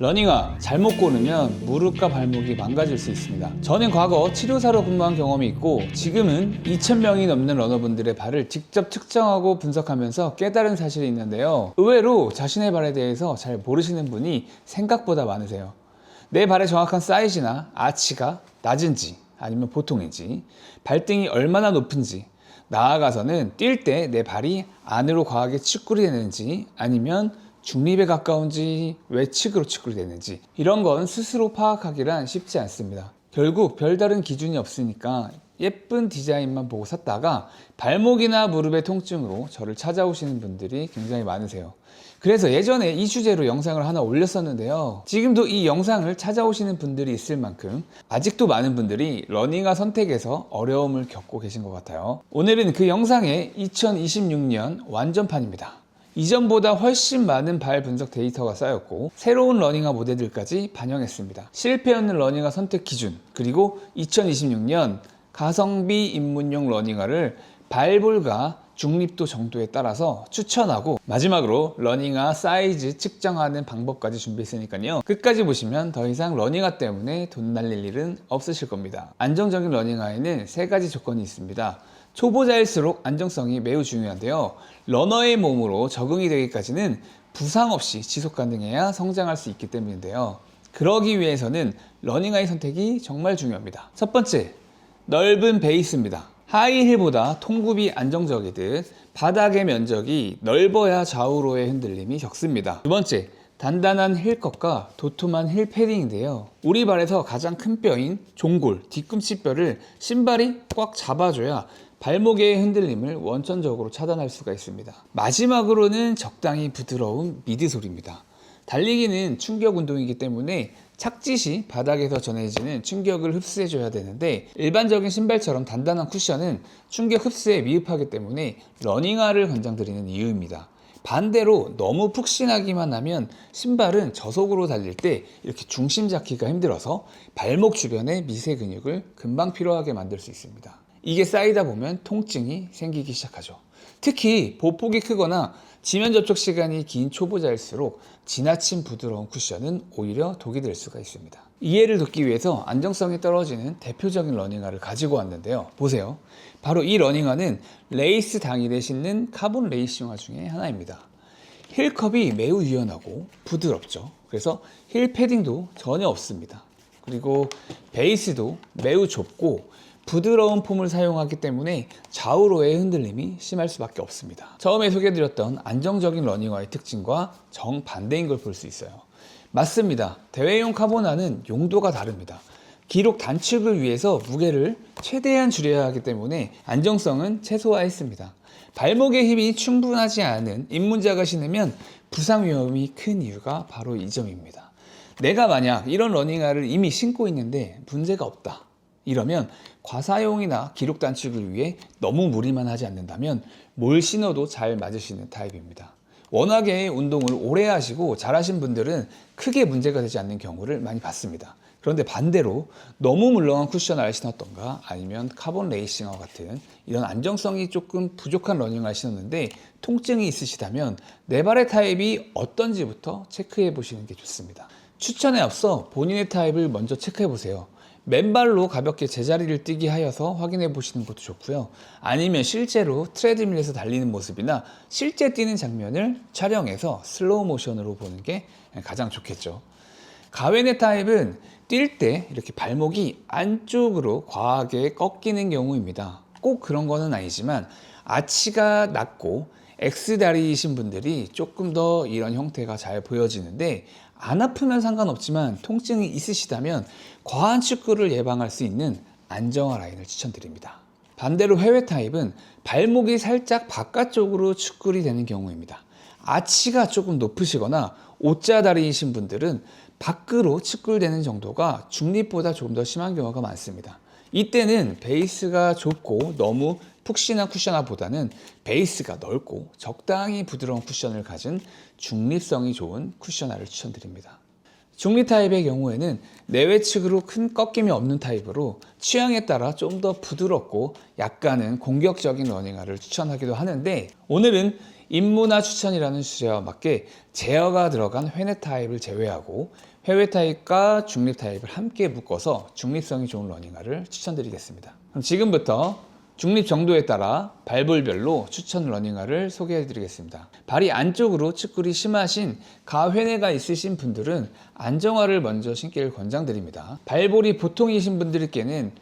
러닝화 잘못 고르면 무릎과 발목이 망가질 수 있습니다. 저는 과거 치료사로 근무한 경험이 있고 지금은 2,000명이 넘는 러너분들의 발을 직접 측정하고 분석하면서 깨달은 사실이 있는데요. 의외로 자신의 발에 대해서 잘 모르시는 분이 생각보다 많으세요. 내 발의 정확한 사이즈나 아치가 낮은지 아니면 보통인지, 발등이 얼마나 높은지, 나아가서는 뛸 때 내 발이 안으로 과하게 측굴이 되는지 아니면 중립에 가까운지 외측으로 측굴이 되는지, 이런 건 스스로 파악하기란 쉽지 않습니다. 결국 별다른 기준이 없으니까 예쁜 디자인만 보고 샀다가 발목이나 무릎의 통증으로 저를 찾아오시는 분들이 굉장히 많으세요. 그래서 예전에 이 주제로 영상을 하나 올렸었는데요. 지금도 이 영상을 찾아오시는 분들이 있을 만큼 아직도 많은 분들이 러닝화 선택에서 어려움을 겪고 계신 것 같아요. 오늘은 그 영상의 2026년 완전판입니다. 이전보다 훨씬 많은 발 분석 데이터가 쌓였고 새로운 러닝화 모델들까지 반영했습니다. 실패 없는 러닝화 선택 기준, 그리고 2026년 가성비 입문용 러닝화를 발볼과 중립도 정도에 따라서 추천하고, 마지막으로 러닝화 사이즈 측정하는 방법까지 준비했으니까요. 끝까지 보시면 더 이상 러닝화 때문에 돈 날릴 일은 없으실 겁니다. 안정적인 러닝화에는 3가지 조건이 있습니다. 초보자일수록 안정성이 매우 중요한데요. 러너의 몸으로 적응이 되기까지는 부상 없이 지속 가능해야 성장할 수 있기 때문인데요. 그러기 위해서는 러닝화의 선택이 정말 중요합니다. 첫 번째, 넓은 베이스입니다. 하이힐보다 통굽이 안정적이듯 바닥의 면적이 넓어야 좌우로의 흔들림이 적습니다. 두 번째, 단단한 힐컵과 도톰한 힐 패딩인데요. 우리 발에서 가장 큰 뼈인 종골, 뒤꿈치 뼈를 신발이 꽉 잡아줘야 발목의 흔들림을 원천적으로 차단할 수가 있습니다. 마지막으로는 적당히 부드러운 미드솔입니다. 달리기는 충격 운동이기 때문에 착짓이 바닥에서 전해지는 충격을 흡수해줘야 되는데, 일반적인 신발처럼 단단한 쿠션은 충격 흡수에 미흡하기 때문에 러닝화를 권장드리는 이유입니다. 반대로 너무 푹신하기만 하면 신발은 저속으로 달릴 때 이렇게 중심 잡기가 힘들어서 발목 주변의 미세 근육을 금방 피로하게 만들 수 있습니다. 이게 쌓이다 보면 통증이 생기기 시작하죠. 특히 보폭이 크거나 지면 접촉 시간이 긴 초보자일수록 지나친 부드러운 쿠션은 오히려 독이 될 수가 있습니다. 이해를 돕기 위해서 안정성이 떨어지는 대표적인 러닝화를 가지고 왔는데요. 보세요. 바로 이 러닝화는 레이스 당일에 신는 카본 레이싱화 중에 하나입니다. 힐컵이 매우 유연하고 부드럽죠. 그래서 힐 패딩도 전혀 없습니다. 그리고 베이스도 매우 좁고 부드러운 폼을 사용하기 때문에 좌우로의 흔들림이 심할 수밖에 없습니다. 처음에 소개해드렸던 안정적인 러닝화의 특징과 정반대인 걸 볼 수 있어요. 맞습니다. 대회용 카보나는 용도가 다릅니다. 기록 단축을 위해서 무게를 최대한 줄여야 하기 때문에 안정성은 최소화했습니다. 발목의 힘이 충분하지 않은 입문자가 신으면 부상 위험이 큰 이유가 바로 이 점입니다. 내가 만약 이런 러닝화를 이미 신고 있는데 문제가 없다, 이러면 과사용이나 기록 단축을 위해 너무 무리만 하지 않는다면 뭘 신어도 잘 맞으시는 타입입니다. 워낙에 운동을 오래 하시고 잘하신 분들은 크게 문제가 되지 않는 경우를 많이 봤습니다. 그런데 반대로 너무 물렁한 쿠션화를 신었던가 아니면 카본 레이싱화 같은 이런 안정성이 조금 부족한 러닝화를 신었는데 통증이 있으시다면 내 발의 타입이 어떤지부터 체크해 보시는 게 좋습니다. 추천에 앞서 본인의 타입을 먼저 체크해 보세요. 맨발로 가볍게 제자리를 뛰게 하여서 확인해 보시는 것도 좋고요. 아니면 실제로 트레드밀에서 달리는 모습이나 실제 뛰는 장면을 촬영해서 슬로우 모션으로 보는 게 가장 좋겠죠. 가웬의 타입은 뛸 때 이렇게 발목이 안쪽으로 과하게 꺾이는 경우입니다. 꼭 그런 거는 아니지만 아치가 낮고 X다리이신 분들이 조금 더 이런 형태가 잘 보여지는데, 안 아프면 상관없지만 통증이 있으시다면 과한 축구를 예방할 수 있는 안정화 라인을 추천드립니다. 반대로 해외 타입은 발목이 살짝 바깥쪽으로 축굴이 되는 경우입니다. 아치가 조금 높으시거나 O자다리이신 분들은 밖으로 측굴되는 정도가 중립보다 조금 더 심한 경우가 많습니다. 이때는 베이스가 좁고 너무 푹신한 쿠션화보다는 베이스가 넓고 적당히 부드러운 쿠션을 가진 중립성이 좋은 쿠션화를 추천드립니다. 중립 타입의 경우에는 내외측으로 큰 꺾임이 없는 타입으로 취향에 따라 좀 더 부드럽고 약간은 공격적인 러닝화를 추천하기도 하는데, 오늘은 입문화 추천이라는 주제와 맞게 제어가 들어간 회내 타입을 제외하고 해외 타입과 중립 타입을 함께 묶어서 중립성이 좋은 러닝화를 추천드리겠습니다. 그럼 지금부터 중립 정도에 따라 발볼별로 추천 러닝화를 소개해 드리겠습니다. 발이 안쪽으로 측굴이 심하신 가회내가 있으신 분들은 안정화를 먼저 신기를 권장드립니다. 발볼이 보통이신 분들께는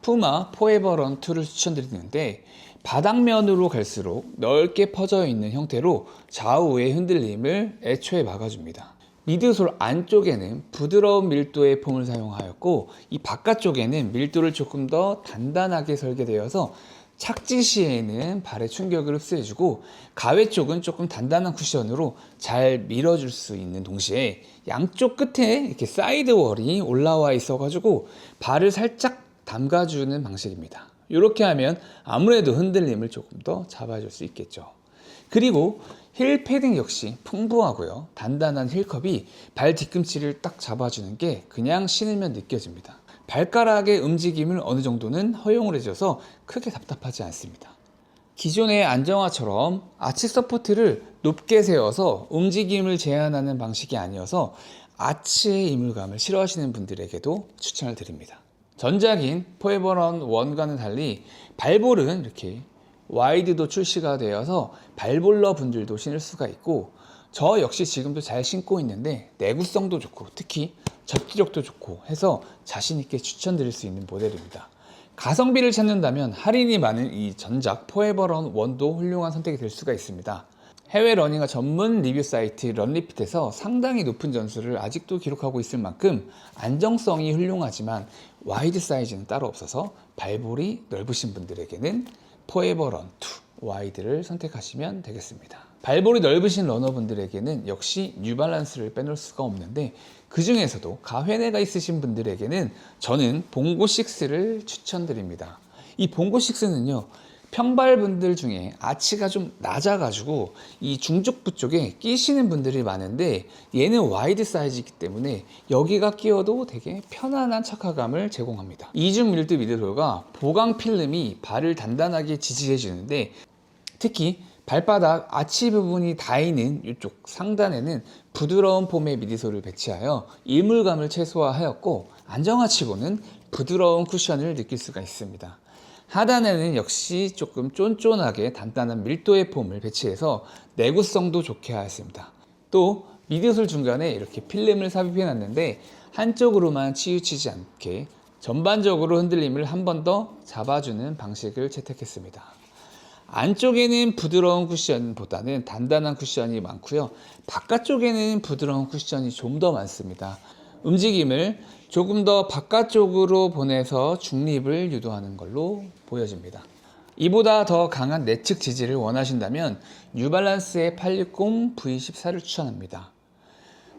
푸마 포에버런 2를 추천드리는데 바닥면으로 갈수록 넓게 퍼져 있는 형태로 좌우의 흔들림을 애초에 막아줍니다. 미드솔 안쪽에는 부드러운 밀도의 폼을 사용하였고 이 바깥쪽에는 밀도를 조금 더 단단하게 설계되어서 착지 시에는 발의 충격을 흡수해주고 가외 쪽은 조금 단단한 쿠션으로 잘 밀어줄 수 있는 동시에 양쪽 끝에 이렇게 사이드월이 올라와 있어가지고 발을 살짝 담가주는 방식입니다. 이렇게 하면 아무래도 흔들림을 조금 더 잡아줄 수 있겠죠. 그리고 힐 패딩 역시 풍부하고요. 단단한 힐컵이 발 뒤꿈치를 딱 잡아주는 게 그냥 신으면 느껴집니다. 발가락의 움직임을 어느 정도는 허용을 해줘서 크게 답답하지 않습니다. 기존의 안정화처럼 아치 서포트를 높게 세워서 움직임을 제한하는 방식이 아니어서 아치의 이물감을 싫어하시는 분들에게도 추천을 드립니다. 전작인 포에버런 1과는 달리 발볼은 이렇게 와이드도 출시가 되어서 발볼러 분들도 신을 수가 있고 저 역시 지금도 잘 신고 있는데 내구성도 좋고 특히 접지력도 좋고 해서 자신 있게 추천드릴 수 있는 모델입니다. 가성비를 찾는다면 할인이 많은 이 전작 포에버런 1도 훌륭한 선택이 될 수가 있습니다. 해외 러닝화 전문 리뷰 사이트 런리핏에서 상당히 높은 점수를 아직도 기록하고 있을 만큼 안정성이 훌륭하지만 와이드 사이즈는 따로 없어서 발볼이 넓으신 분들에게는 포에버런 2 와이드를 선택하시면 되겠습니다. 발볼이 넓으신 러너분들에게는 역시 뉴발란스를 빼놓을 수가 없는데 그 중에서도 가회내가 있으신 분들에게는 저는 봉고6를 추천드립니다. 이 봉고6는요 평발분들 중에 아치가 좀 낮아가지고 이 중족부 쪽에 끼시는 분들이 많은데 얘는 와이드 사이즈이기 때문에 여기가 끼어도 되게 편안한 착화감을 제공합니다. 이중 밀드 미드솔과 보강 필름이 발을 단단하게 지지해 주는데 특히 발바닥 아치 부분이 닿이는 이쪽 상단에는 부드러운 폼의 미드솔을 배치하여 이물감을 최소화하였고 안정화치고는 부드러운 쿠션을 느낄 수가 있습니다. 하단에는 역시 조금 쫀쫀하게 단단한 밀도의 폼을 배치해서 내구성도 좋게 하였습니다. 또 미드솔 중간에 이렇게 필름을 삽입해 놨는데 한쪽으로만 치우치지 않게 전반적으로 흔들림을 한 번 더 잡아주는 방식을 채택했습니다. 안쪽에는 부드러운 쿠션보다는 단단한 쿠션이 많고요. 바깥쪽에는 부드러운 쿠션이 좀 더 많습니다. 움직임을 조금 더 바깥쪽으로 보내서 중립을 유도하는 걸로 보여집니다. 이보다 더 강한 내측 지지를 원하신다면 뉴발란스의 860 V14를 추천합니다.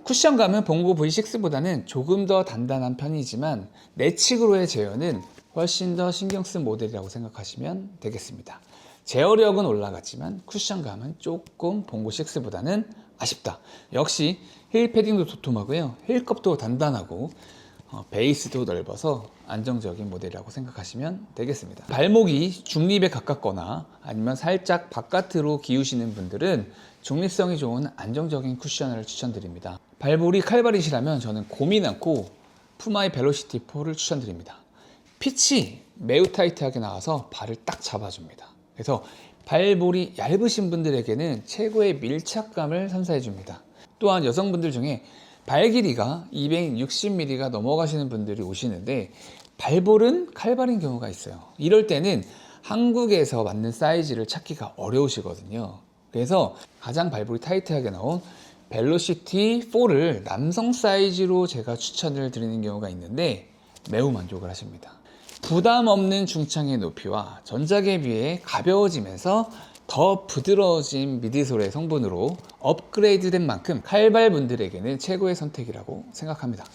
쿠션감은 봉고 V6보다는 조금 더 단단한 편이지만 내측으로의 제어는 훨씬 더 신경 쓴 모델이라고 생각하시면 되겠습니다. 제어력은 올라갔지만 쿠션감은 조금 봉고 6보다는 아쉽다. 역시 힐 패딩도 도톰하고요. 힐컵도 단단하고 베이스도 넓어서 안정적인 모델이라고 생각하시면 되겠습니다. 발목이 중립에 가깝거나 아니면 살짝 바깥으로 기우시는 분들은 중립성이 좋은 안정적인 쿠션을 추천드립니다. 발볼이 칼발이시라면 저는 고민 않고 푸마의 벨로시티 4를 추천드립니다. 핏이 매우 타이트하게 나와서 발을 딱 잡아줍니다. 그래서 발볼이 얇으신 분들에게는 최고의 밀착감을 선사해 줍니다. 또한 여성분들 중에 발 길이가 260mm가 넘어가시는 분들이 오시는데 발볼은 칼발인 경우가 있어요. 이럴 때는 한국에서 맞는 사이즈를 찾기가 어려우시거든요. 그래서 가장 발볼이 타이트하게 나온 벨로시티 4를 남성 사이즈로 제가 추천을 드리는 경우가 있는데 매우 만족을 하십니다. 부담 없는 중창의 높이와 전작에 비해 가벼워지면서 더 부드러워진 미드솔의 성분으로 업그레이드된 만큼 칼발분들에게는 최고의 선택이라고 생각합니다.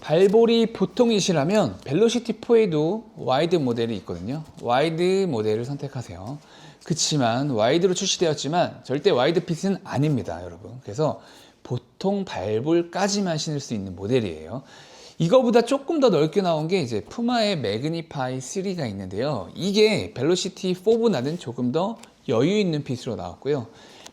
발볼이 보통이시라면 벨로시티 4에도 와이드 모델이 있거든요. 와이드 모델을 선택하세요. 그치만 와이드로 출시되었지만 절대 와이드 핏은 아닙니다, 여러분. 그래서 보통 발볼까지만 신을 수 있는 모델이에요. 이거보다 조금 더 넓게 나온 게 이제 푸마의 매그니파이 3가 있는데요. 이게 벨로시티 4보다는 조금 더 여유 있는 핏으로 나왔고요.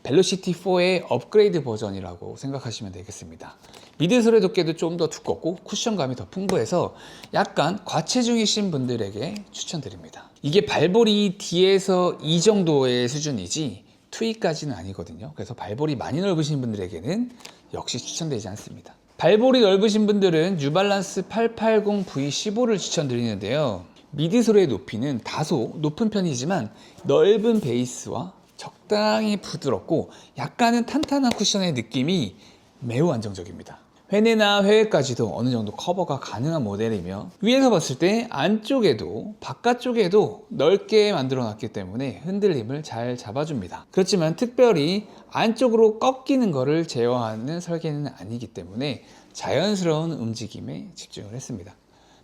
벨로시티 4의 업그레이드 버전이라고 생각하시면 되겠습니다. 미드솔의 두께도 좀 더 두껍고 쿠션감이 더 풍부해서 약간 과체중이신 분들에게 추천드립니다. 이게 발볼이 D에서 E 정도의 수준이지 2E까지는 아니거든요. 그래서 발볼이 많이 넓으신 분들에게는 역시 추천되지 않습니다. 발볼이 넓으신 분들은 뉴발란스 880V15를 추천드리는데요. 미드솔의 높이는 다소 높은 편이지만 넓은 베이스와 적당히 부드럽고 약간은 탄탄한 쿠션의 느낌이 매우 안정적입니다. 회내나 회외까지도 어느 정도 커버가 가능한 모델이며 위에서 봤을 때 안쪽에도 바깥쪽에도 넓게 만들어 놨기 때문에 흔들림을 잘 잡아줍니다. 그렇지만 특별히 안쪽으로 꺾이는 것을 제어하는 설계는 아니기 때문에 자연스러운 움직임에 집중을 했습니다.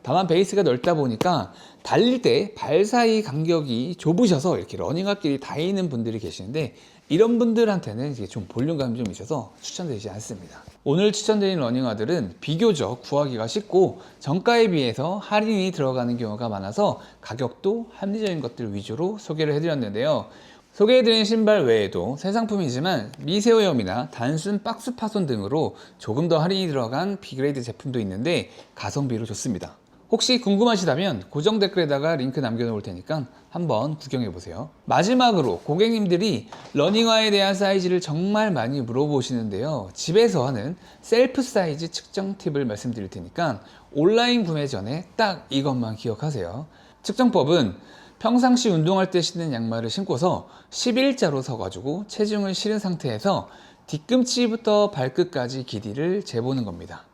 다만 베이스가 넓다 보니까 달릴 때 발 사이 간격이 좁으셔서 이렇게 러닝화길이 닿이는 분들이 계시는데 이런 분들한테는 이게 좀 볼륨감이 좀 있어서 추천드리지 않습니다. 오늘 추천드린 러닝화들은 비교적 구하기가 쉽고 정가에 비해서 할인이 들어가는 경우가 많아서 가격도 합리적인 것들 위주로 소개를 해드렸는데요. 소개해드린 신발 외에도 새 상품이지만 미세오염이나 단순 박스 파손 등으로 조금 더 할인이 들어간 B그레이드 제품도 있는데 가성비로 좋습니다. 혹시 궁금하시다면 고정 댓글에다가 링크 남겨놓을 테니까 한번 구경해보세요. 마지막으로 고객님들이 러닝화에 대한 사이즈를 정말 많이 물어보시는데요. 집에서 하는 셀프 사이즈 측정 팁을 말씀드릴 테니까 온라인 구매 전에 딱 이것만 기억하세요. 측정법은 평상시 운동할 때 신는 양말을 신고서 11자로 서가지고 체중을 실은 상태에서 뒤꿈치부터 발끝까지 길이를 재보는 겁니다.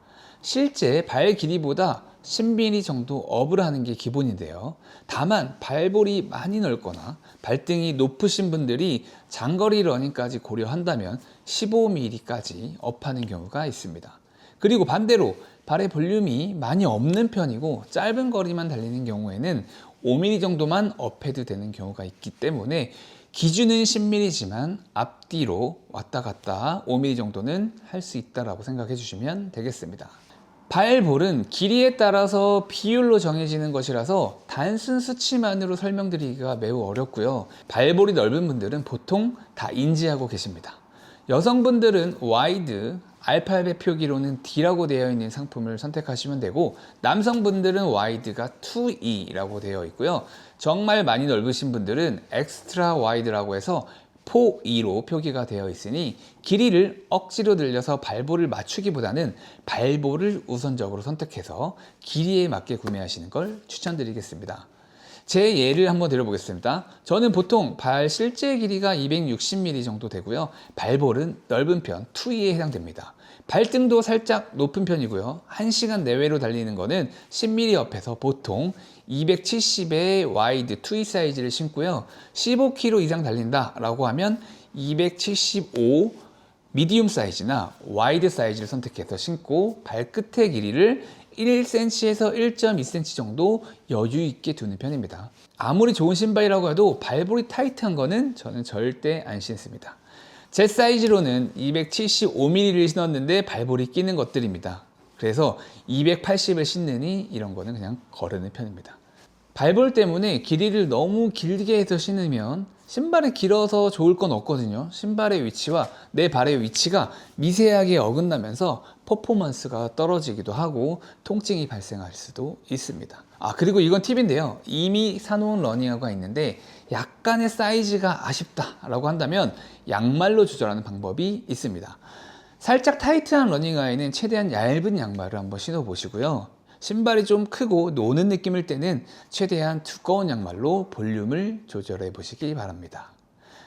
실제 발 길이보다 10mm 정도 업을 하는 게 기본인데요. 다만 발볼이 많이 넓거나 발등이 높으신 분들이 장거리 러닝까지 고려한다면 15mm까지 업하는 경우가 있습니다. 그리고 반대로 발의 볼륨이 많이 없는 편이고 짧은 거리만 달리는 경우에는 5mm 정도만 업해도 되는 경우가 있기 때문에 기준은 10mm지만 앞뒤로 왔다 갔다 5mm 정도는 할 수 있다고 생각해 주시면 되겠습니다. 발볼은 길이에 따라서 비율로 정해지는 것이라서 단순 수치만으로 설명드리기가 매우 어렵고요. 발볼이 넓은 분들은 보통 다 인지하고 계십니다. 여성분들은 와이드, 알파벳 표기로는 D라고 되어 있는 상품을 선택하시면 되고 남성분들은 와이드가 2E라고 되어 있고요. 정말 많이 넓으신 분들은 엑스트라 와이드라고 해서 4E로 표기가 되어 있으니 길이를 억지로 늘려서 발볼을 맞추기보다는 발볼을 우선적으로 선택해서 길이에 맞게 구매하시는 걸 추천드리겠습니다. 제 예를 한번 드려보겠습니다. 저는 보통 발 실제 길이가 260mm 정도 되고요. 발볼은 넓은 편 2E에 해당됩니다. 발등도 살짝 높은 편이고요. 1시간 내외로 달리는 거는 10mm 업에서 보통 270의 와이드 2E 사이즈를 신고요. 15km 이상 달린다 라고 하면 275 미디움 사이즈나 와이드 사이즈를 선택해서 신고 발끝의 길이를 1cm에서 1.2cm 정도 여유 있게 두는 편입니다. 아무리 좋은 신발이라고 해도 발볼이 타이트한 거는 저는 절대 안 신습니다. 제 사이즈로는 275mm를 신었는데 발볼이 끼는 것들입니다. 그래서 280을 신느니 이런 거는 그냥 거르는 편입니다. 발볼 때문에 길이를 너무 길게 해서 신으면 신발이 길어서 좋을 건 없거든요. 신발의 위치와 내 발의 위치가 미세하게 어긋나면서 퍼포먼스가 떨어지기도 하고 통증이 발생할 수도 있습니다. 그리고 이건 팁인데요. 이미 사놓은 러닝화가 있는데 약간의 사이즈가 아쉽다라고 한다면 양말로 조절하는 방법이 있습니다. 살짝 타이트한 러닝화에는 최대한 얇은 양말을 한번 신어 보시고요. 신발이 좀 크고 노는 느낌일 때는 최대한 두꺼운 양말로 볼륨을 조절해 보시기 바랍니다.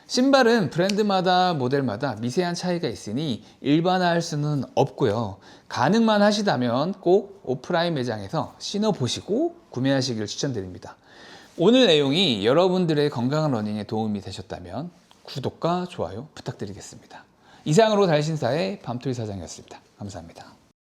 신발은 브랜드마다 모델마다 미세한 차이가 있으니 일반화할 수는 없고요. 가능만 하시다면 꼭 오프라인 매장에서 신어보시고 구매하시길 추천드립니다. 오늘 내용이 여러분들의 건강한 러닝에 도움이 되셨다면 구독과 좋아요 부탁드리겠습니다. 이상으로 달신사의 밤토이 사장이었습니다. 감사합니다.